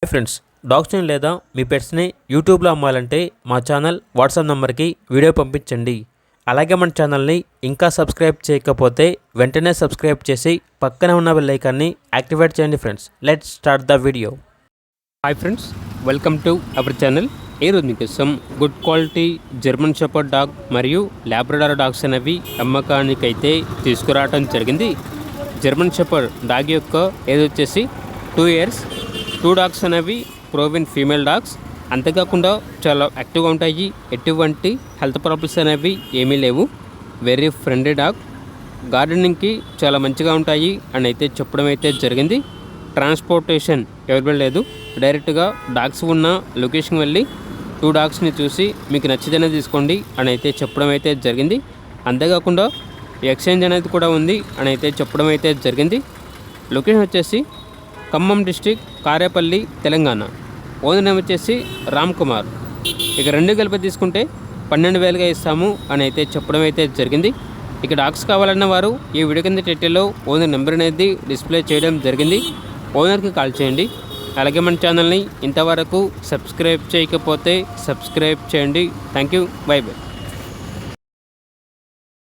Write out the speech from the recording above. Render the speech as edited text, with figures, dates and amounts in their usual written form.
Friends, డాగ్స్ని లేదా మీ పెట్స్ని యూట్యూబ్లో అమ్మాలంటే మా ఛానల్ వాట్సాప్ నెంబర్కి వీడియో పంపించండి. అలాగే మన ఛానల్ని ఇంకా సబ్స్క్రైబ్ చేయకపోతే వెంటనే సబ్స్క్రైబ్ చేసి పక్కనే ఉన్న బెల్ ఐకాన్ని యాక్టివేట్ చేయండి. Friends, let's start the video. Hi friends, welcome to our channel. ఈరోజు మీకోసం good quality German shepherd dog మరియు లాబ్రడార్ డాగ్స్ అనేవి అమ్మకానికైతే తీసుకురావడం జరిగింది. జర్మన్ షెపర్డ్ డాగ్ యొక్క ఏజ్ వచ్చేసి 2 years. 2 డాగ్స్ అనేవి ప్రోవిన్ ఫీమేల్ డాగ్స్. అంతేకాకుండా చాలా యాక్టివ్గా ఉంటాయి. ఎటువంటి హెల్త్ ప్రాబ్లమ్స్ అనేవి ఏమీ లేవు. Very friendly dog. గార్డెనింగ్కి చాలా మంచిగా ఉంటాయి అని అయితే చెప్పడం అయితే జరిగింది. ట్రాన్స్పోర్టేషన్ అవైలబుల్ లేదు. డైరెక్ట్గా డాగ్స్ ఉన్న లొకేషన్ వెళ్ళి 2 డాగ్స్ని చూసి మీకు నచ్చితేనే తీసుకోండి అని అయితే చెప్పడం అయితే జరిగింది. అంతేకాకుండా ఎక్స్చేంజ్ అనేది కూడా ఉంది అని అయితే చెప్పడం అయితే జరిగింది. లొకేషన్ వచ్చేసి Khammam district, Karepalli, Telangana. Owner name వచ్చేసి రామ్ కుమార్. ఇక 2 కలిపి తీసుకుంటే 12,000గా ఇస్తాము అని అయితే చెప్పడం అయితే జరిగింది. ఇక డాగ్స్ కావాలన్న వారు ఈ వీడియో కింద టైటిల్లో ఓనర్ నెంబర్ అనేది డిస్ప్లే చేయడం జరిగింది. ఓనర్కి కాల్ చేయండి. అలాగే మన ఛానల్ని ఇంతవరకు సబ్స్క్రైబ్ చేయకపోతే సబ్స్క్రైబ్ చేయండి. Thank you. By by.